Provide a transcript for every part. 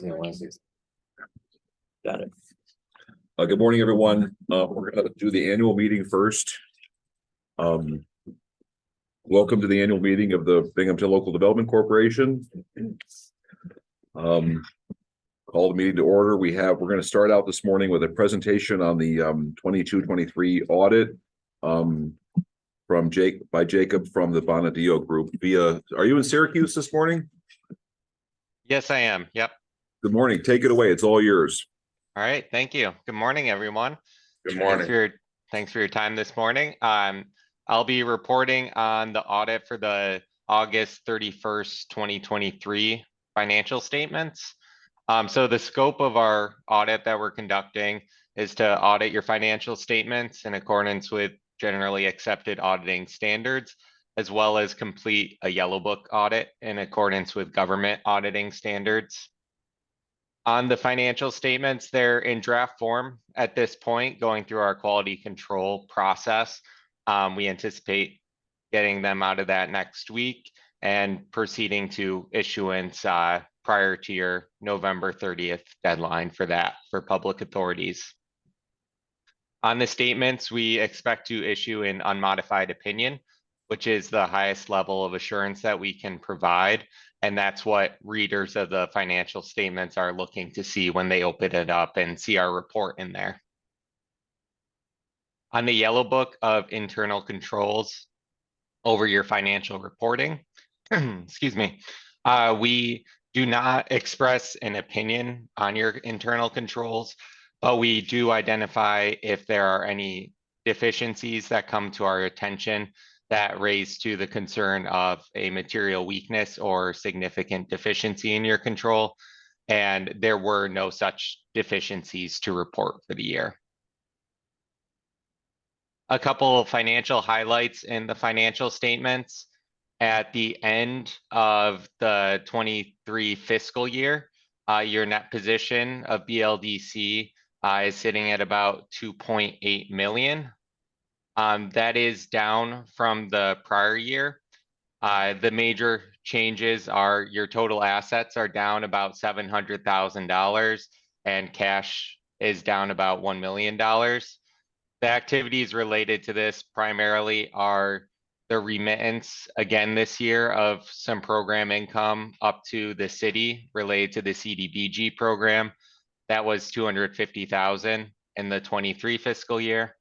Got it. Good morning, everyone. We're going to do the annual meeting first. Welcome to the annual meeting of the Binghamton Local Development Corporation. Call the meeting to order. We're going to start out this morning with a presentation on the 22-23 audit by Jacob from the Bonadillo Group. Are you in Syracuse this morning? Yes, I am. Yep. Good morning. Take it away. It's all yours. All right. Thank you. Good morning, everyone. Good morning. Thanks for your time this morning. I'll be reporting on the audit for the August 31st, 2023 financial statements. So the scope of our audit that we're conducting is to audit your financial statements in accordance with generally accepted auditing standards, as well as complete a yellow book audit in accordance with government auditing standards. On the financial statements, they're in draft form at this point, going through our quality control process. We anticipate getting them out of that next week and proceeding to issuance prior to your November 30th deadline for public authorities. On the statements, we expect to issue an unmodified opinion, which is the highest level of assurance that we can provide. And that's what readers of the financial statements are looking to see when they open it up and see our report in there. On the yellow book of internal controls over your financial reporting, excuse me, we do not express an opinion on your internal controls, but we do identify if there are any deficiencies that come to our attention that raise to the concern of a material weakness or significant deficiency in your control. And there were no such deficiencies to report for the year. A couple of financial highlights in the financial statements. At the end of the 23 fiscal year, your net position of BLDC is sitting at about 2.8 million. That is down from the prior year. The major changes are your total assets are down about $700,000 and cash is down about $1 million. The activities related to this primarily are the remittance again this year of some program income up to the city related to the CDBG program. That was $250,000 in the 23 fiscal year.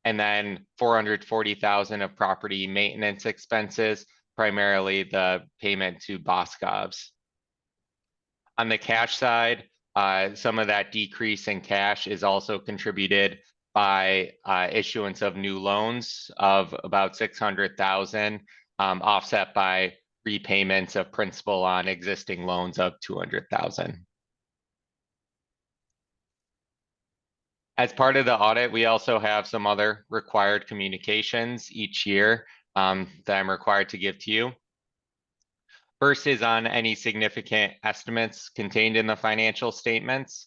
And then $440,000 of property maintenance expenses, primarily the payment to Boscov's. On the cash side, some of that decrease in cash is also contributed by issuance of new loans of about $600,000, offset by repayments of principal on existing loans of $200,000. As part of the audit, we also have some other required communications each year that I'm required to give to you. First is on any significant estimates contained in the financial statements.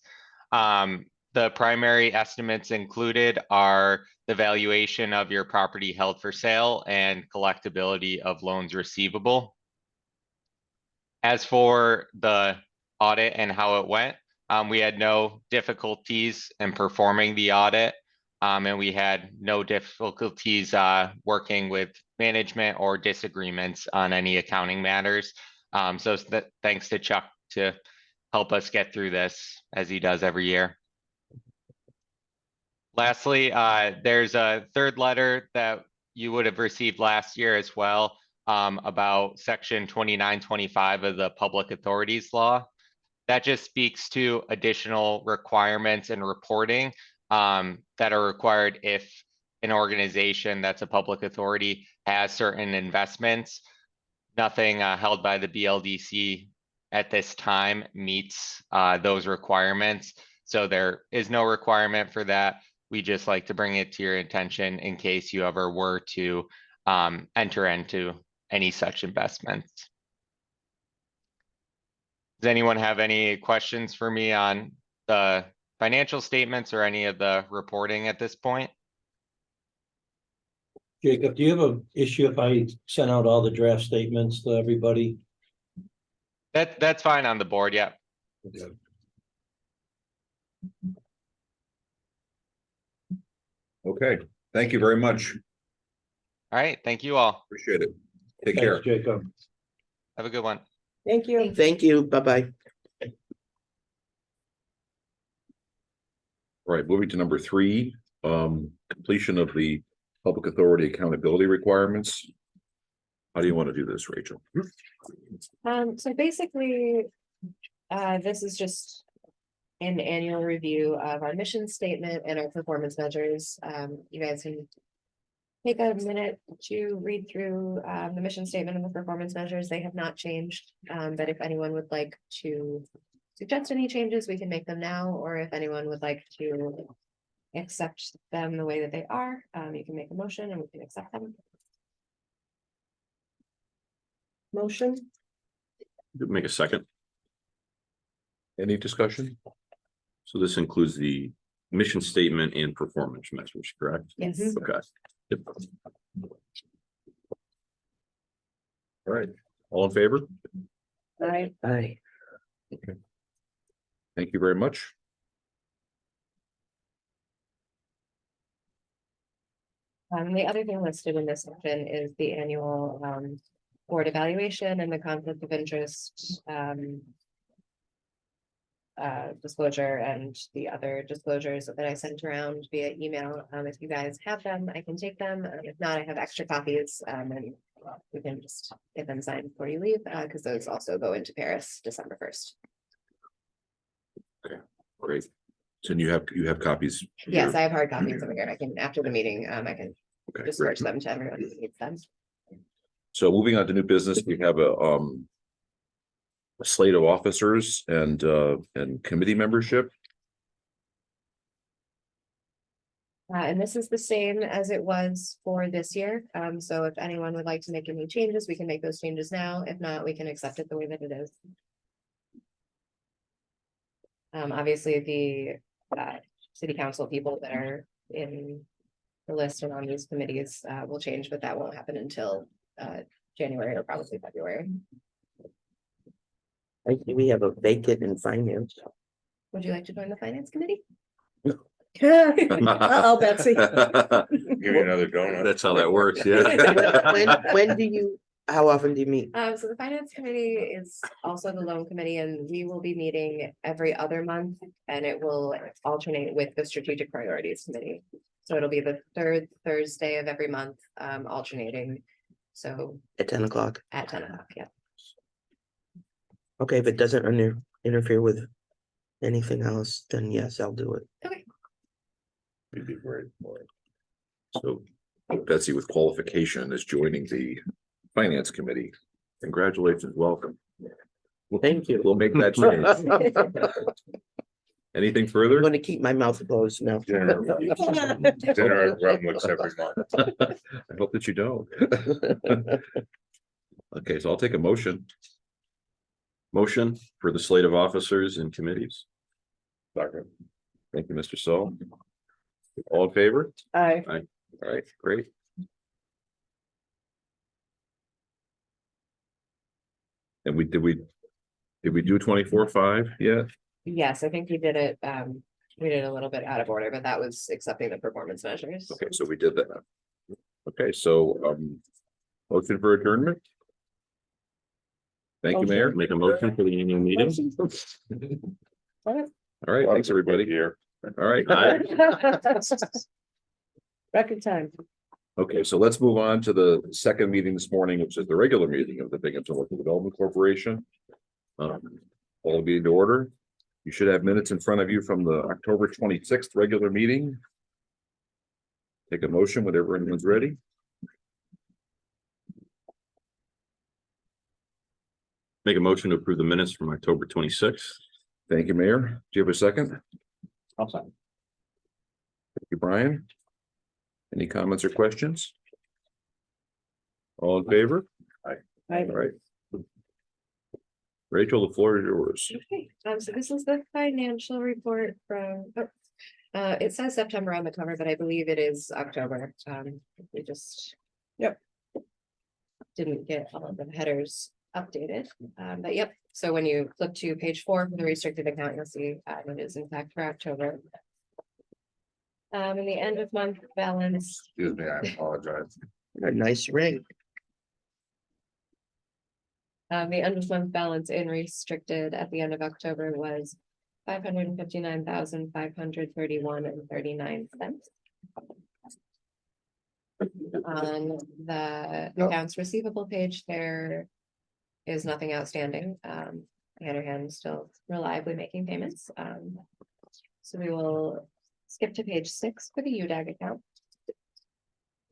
The primary estimates included are the valuation of your property held for sale and collectability of loans receivable. As for the audit and how it went, we had no difficulties in performing the audit, and we had no difficulties working with management or disagreements on any accounting matters. So thanks to Chuck to help us get through this as he does every year. Lastly, there's a third letter that you would have received last year as well about Section 2925 of the Public Authorities Law. That just speaks to additional requirements and reporting that are required if an organization that's a public authority has certain investments. Nothing held by the BLDC at this time meets those requirements. So there is no requirement for that. We just like to bring it to your attention in case you ever were to enter into any such investments. Does anyone have any questions for me on the financial statements or any of the reporting at this point? Jacob, do you have an issue if I sent out all the draft statements to everybody? That's fine on the board, yeah. Okay. Okay, thank you very much. All right, thank you all. Appreciate it. Take Thanks, care. Jacob. Have a good one. Thank you. Thank you. Bye-bye. All right, moving to number 3, completion of the public authority accountability requirements. How do you want to do this, Rachel? So basically, this is just an annual review of our mission statement and our performance measures. You guys can take a minute to read through the mission statement and the performance measures. They have not changed, but if anyone would like to suggest any changes, we can make them now, or if anyone would like to accept them the way that they are, you can make a motion and we can accept them. Motion? Make a second. Any discussion? So this includes the mission statement and performance measures, correct? Yes. Okay. Yep. All right, all in favor? Aye. Bye. Thank you very much. The other thing listed in this section is the annual board evaluation and the conflict of interest disclosure and the other disclosures that I sent around via email. If you guys have them, I can take them. If not, I have extra copies and we can just get them signed before you leave because those also go into Paris December 1st. Great. So you have copies? Yes, here? I have hard copies over here. I can, after the meeting, I can Okay, disperse great. them to everyone who needs them. So moving on to new business, we have a slate of officers and committee membership. And this is the same as it was for this year. So if anyone would like to make any changes, we can make those changes now. If not, we can accept it the way that it is. Obviously, the city council people that are in the list and on these committees will change, but that won't happen until January or probably February. I think we have a vacant in finance. Would you like to join the finance committee? Uh-oh, Betsy. Give me another donut. That's how that works, yeah. When do you, how often do you meet? So the finance committee is also the loan committee, and we will be meeting every other month, and it will alternate with the strategic priorities committee. So it'll be the third Thursday of every month, alternating. So At 10 o'clock. at 10 o'clock, yeah. Okay, if it doesn't interfere with anything else, then yes, I'll do it. Okay. You'd be great for it. So Betsy with qualification is joining the finance committee. Congratulations, welcome. Thank you. We'll make that change. Anything further? I'm gonna keep my mouth closed now. Dinner at Grumlix every month. I hope that you don't. Okay, so I'll take a motion. Motion for the slate of officers and committees. Second. Thank you, Mr. So. All in favor? Aye. All right, great. And did we do 24/5 yet? Yes, I think we did it. We did a little bit out of order, but that was accepting the performance measures. Okay, so we did that. Okay, so motion for adjournment. Thank you, Mayor. Make a motion for the annual meeting. All right, thanks, everybody. Here. All right. Record time. Okay, so let's move on to the second meeting this morning, which is the regular meeting of the Binghamton Local Development Corporation. All be in order. You should have minutes in front of you from the October 26th regular meeting. Take a motion whenever anyone's ready. Make a motion to approve the minutes from October 26th. Thank you, Mayor. Do you have a second? I'll second. Thank you, Brian. Any comments or questions? All in favor? All right. Rachel, the floor is yours. Okay, so this is the financial report from, it says September on the cover, but I believe it is October. We just. Yep. Didn't get all of the headers. updated. But yep, so when you flip to page 4 for the restricted account, you'll see it is in fact for October. And the end of month balance, Excuse me, I apologize. A nice ring. the end of month balance in restricted at the end of October was 559,531.39. On the accounts receivable page, there is nothing outstanding. Hanahan is still reliably making payments. So we will skip to page 6 for the UDAG account.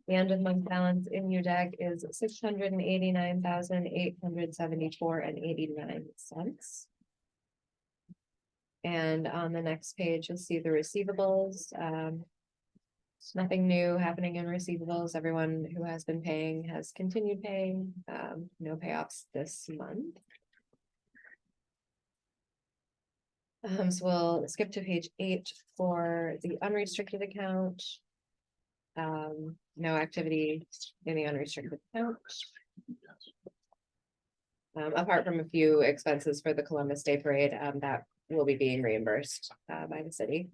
The end of month balance in UDAG is 689,874.89. And on the next page, you'll see the receivables. Nothing new happening in receivables. Everyone who has been paying has continued paying. No payoffs this month. So we'll skip to page 8 for the unrestricted account. No activity in the unrestricted account. Apart from a few expenses for the Columbus Day Parade, that will be being reimbursed by the city.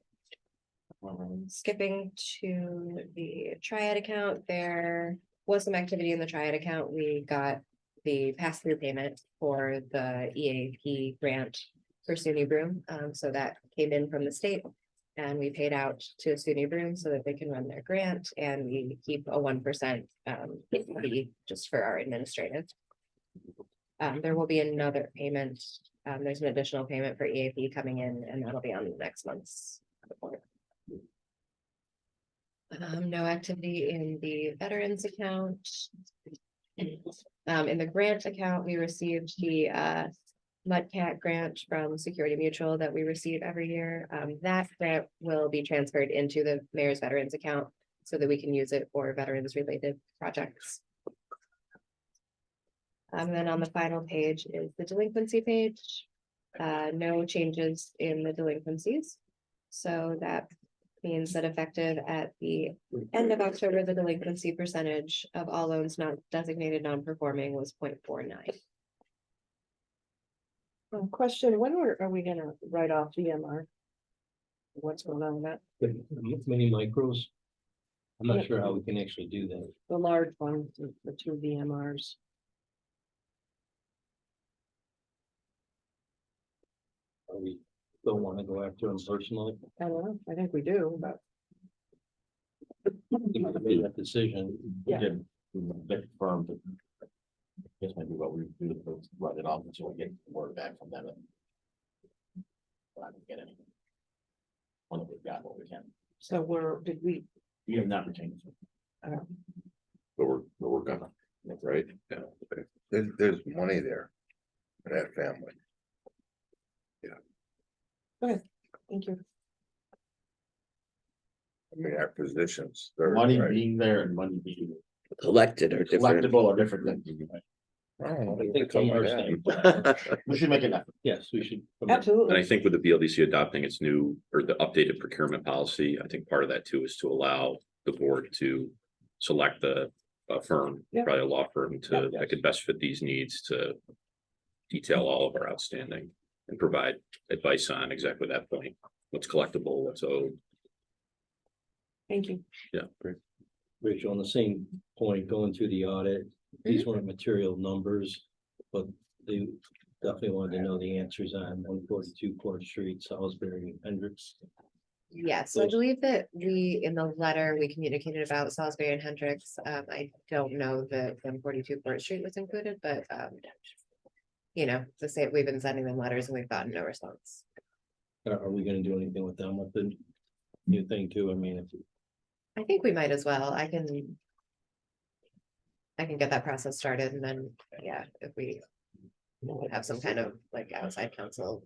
Skipping to the Triad account, there was some activity in the Triad account. We got the pass-through payment for the EAP grant for SUNY Broom. So that came in from the state and we paid out to SUNY Broom so that they can run their grant, and we keep a 1% fee just for our administrative. There will be another payment. There's an additional payment for EAP coming in, and that'll be on next month's report. No activity in the veterans account. In the grant account, we received the Mudcat grant from Security Mutual that we receive every year. That grant will be transferred into the mayor's veterans account so that we can use it for veterans related projects. And then on the final page is the delinquency page. No changes in the delinquencies. So that means that effective at the end of October, the delinquency percentage of all loans not designated non-performing was 0.49. Question, when are we gonna write off DMR? What's going on with that? The mini micros. I'm not sure how we can actually do that. The large one, the 2 VMRs. We don't want to go after them personally. I don't know, I think we do, but We made that decision. Yeah. Big firm. Guess maybe what we do is write it off until we get word back from them. But I didn't get anything. One that we've got what we can. so did we, We have not retained. But we're gonna, right? Yeah. There's money there for that family. thank you. I mean, our positions. they're Money right. being there and money being Collected or different. collectible are different things. I don't know, I think something from like our that. standpoint, We should make it happen. yes, we should. And I Absolutely. think with the BLDC adopting its new or the updated procurement policy, I think part of that too is to allow the board to select the firm, Yeah. probably a law firm Yeah. that could best fit these needs to detail all of our outstanding and provide advice on exactly that point. What's collectible, what's owed. Thank you. Rachel, on the same point, going through the audit, these weren't material numbers, but they definitely wanted to know the answers on 142 Court Street, Salisbury, and Hendricks. Yes, so I believe that in the letter, we communicated about Salisbury and Hendricks. I don't know that 142 Court Street was included, but you know, we've been sending them letters and we've gotten no response. Are we gonna do anything with them with the new thing too? I mean, if I think we might as well. I can get that process started, and then, yeah, if we have some kind of like outside counsel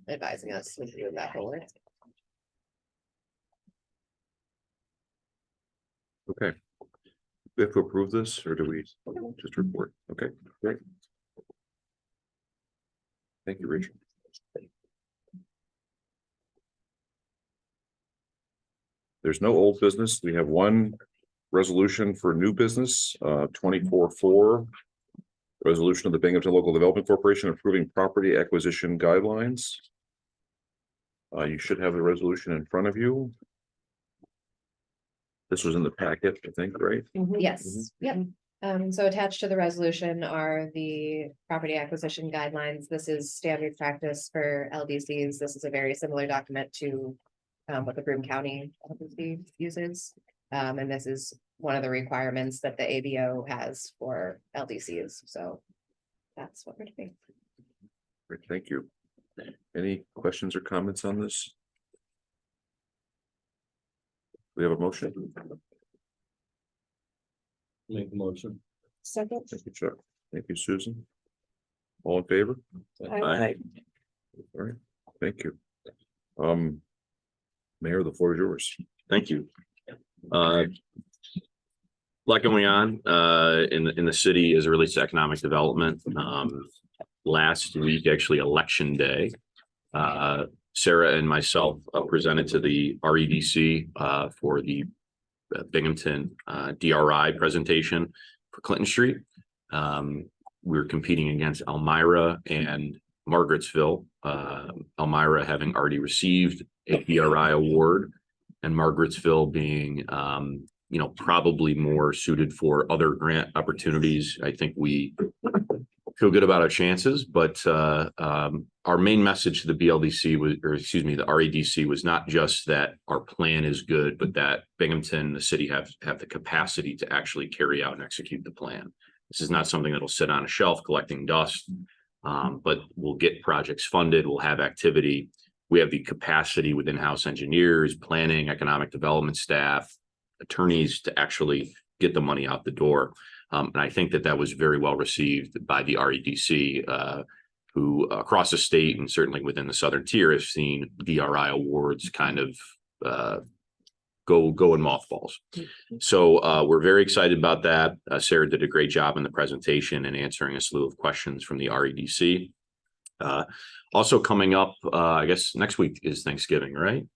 advising us to do that forward. Okay. We have to approve this, or do we just report? Okay, great. Thank you, Rachel. There's no old business. We have one resolution for new business, 24-4. Resolution of the Binghamton Local Development Corporation approving property acquisition guidelines. You should have the resolution in front of you. This was in the packet, I think, right? Yes, yep. So attached to the resolution are the property acquisition guidelines. This is standard practice for LDCs. This is a very similar document to what the Broome County LDC uses. And this is one of the requirements that the ABO has for LDCs. So that's what we're doing. Great, thank you. Any questions or comments on this? We have a motion. Make a motion. Second. Thank you, Chuck. Thank you, Susan. All in favor? Aye. All right, thank you. Mayor, the floor is yours. Thank you. Lot going on in the city as it relates to economic development. Last week, actually election day, Sarah and myself presented to the REDC for the Binghamton DRI presentation for Clinton Street. We're competing against Elmira and Margarettsville. Elmira having already received a DRI award, and Margarettsville being probably more suited for other grant opportunities. I think we feel good about our chances, but our main message to the BLDC was, or excuse me, the REDC was not just that our plan is good, but that Binghamton, the city have the capacity to actually carry out and execute the plan. This is not something that'll sit on a shelf collecting dust, but we'll get projects funded, we'll have activity. We have the capacity with in-house engineers, planning, economic development staff, attorneys to actually get the money out the door. And I think that was very well received by the REDC, who across the state and certainly within the southern tier have seen DRI awards kind of go in mothballs. So we're very excited about that. Sarah did a great job in the presentation and answering a slew of questions from the REDC. Also coming up, I guess next week is Thanksgiving, right?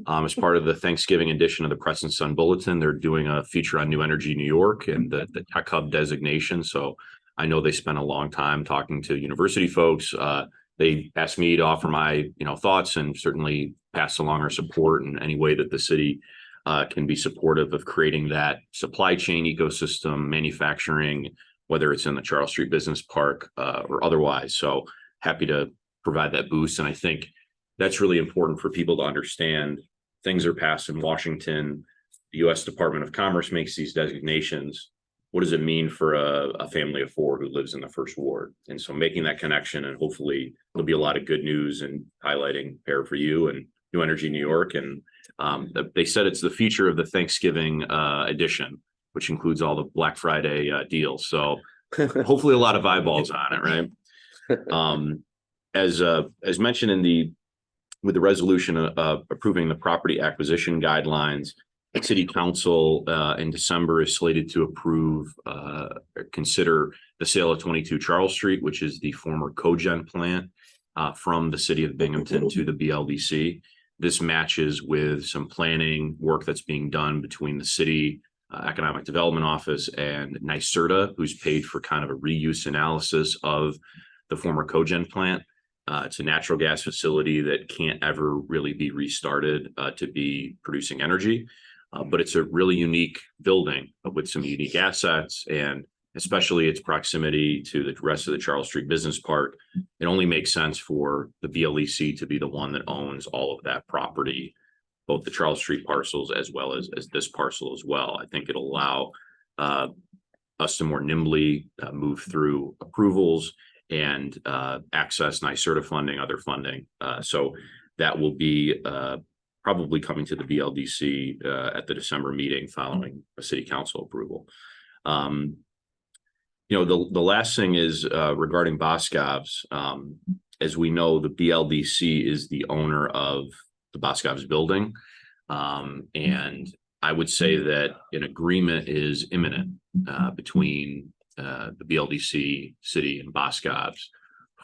As part of the Thanksgiving edition of the Press and Sun Bulletin, they're doing a feature on New Energy New York and the Tech Hub designation. So I know they spent a long time talking to university folks. They asked me to offer my thoughts and certainly pass along our support in any way that the city can be supportive of creating that supply chain ecosystem, manufacturing, whether it's in the Charles Street Business Park or otherwise. So happy to provide that boost. And I think that's really important for people to understand. Things are passed in Washington. The U.S. Department of Commerce makes these designations. What does it mean for a family of four who lives in the first ward? And so making that connection, and hopefully there'll be a lot of good news and highlighting Pair for You and New Energy New York. And they said it's the feature of the Thanksgiving edition, which includes all the Black Friday deals. So hopefully a lot of eyeballs on it, right? As mentioned with the resolution approving the property acquisition guidelines, the City Council in December is slated to approve consider the sale of 22 Charles Street, which is the former cogen plant from the city of Binghamton to the BLDC. This matches with some planning work that's being done between the city Economic Development Office and NYSERDA, who's paid for kind of a reuse analysis of the former cogen plant. It's a natural gas facility that can't ever really be restarted to be producing energy, but it's a really unique building with some unique assets, and especially its proximity to the rest of the Charles Street Business Park. It only makes sense for the BLDC to be the one that owns all of that property, both the Charles Street parcels as well as this parcel as well. I think it'll allow us to more nimbly move through approvals and access NYSERDA funding, other funding. So that will be probably coming to the BLDC at the December meeting following a city council approval. The last thing is regarding Boscov's. As we know, the BLDC is the owner of the Boscov's building. And I would say that an agreement is imminent between the BLDC, city, and Boscov's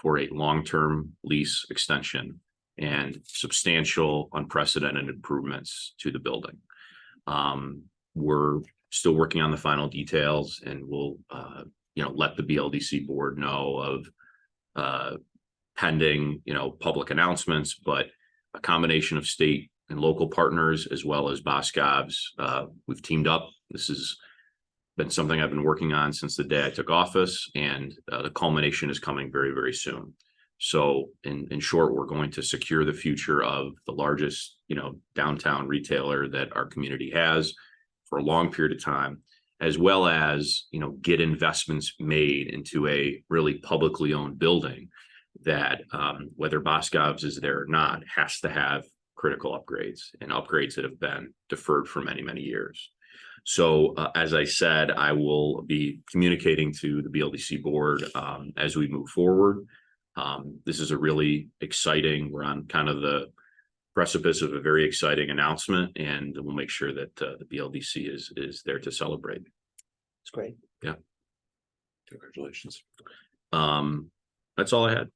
for a long-term lease extension and substantial unprecedented improvements to the building. We're still working on the final details, and we'll let the BLDC board know of pending, public announcements, but a combination of state and local partners as well as Boscov's. We've teamed up. This has been something I've been working on since the day I took office, and the culmination is coming very, very soon. So in short, we're going to secure the future of the largest, downtown retailer that our community has for a long period of time, as well as, get investments made into a really publicly owned building that whether Boscov's is there or not, has to have critical upgrades and upgrades that have been deferred for many, many years. So as I said, I will be communicating to the BLDC board as we move forward. This is a really exciting, we're on kind of the precipice of a very exciting announcement, and we'll make sure that the BLDC is there to celebrate. It's great. Congratulations. That's all I had.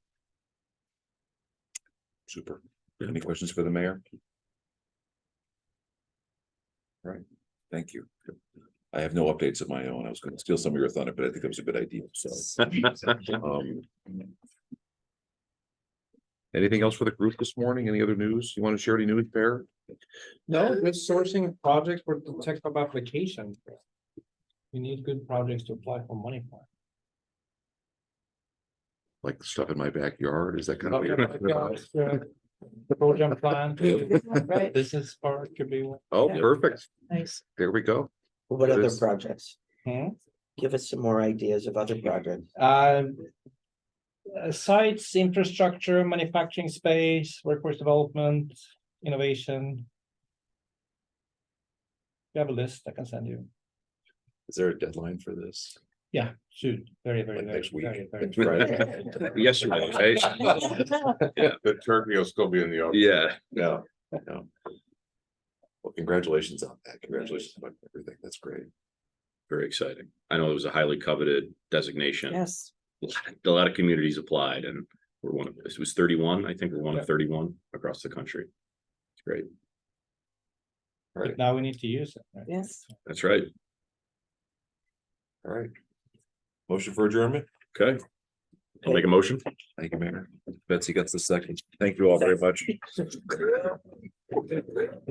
Super. Any questions for the mayor? All right, thank you. I have no updates of my own. I was going to steal some of your thunder, but I think that was a good idea, so. Anything else for the group this morning? Any other news? You want to share any news, Bear? No, good sourcing projects for the type of application. We need good projects to apply for money for. Like stuff in my backyard? Is that kind The program plan, Right, business park could be one. Oh, Yeah. perfect. nice. There we go. What other This- projects? Hmm? Give us some more ideas of other projects. Sites, infrastructure, manufacturing space, workforce development, innovation. You have a list I can send you. Is there a deadline for this? Yeah, shoot, very, very, Like very, next week? very, very. Friday? Yesterday, right? Yeah, the turkey will still be in the oven. Yeah. No. Well, congratulations on that. Congratulations on everything. That's great. Very exciting. I know it was a highly coveted designation. Yes, A lot of communities applied, and we're one of, it was 31, I think we're one of 31 across the country. It's great. All right, But now we need to use it. right? yes. That's right. all right. Motion for adjournment? Okay. I'll make a motion. Thank you, Mayor. Betsy gets the second. Thank you all very much.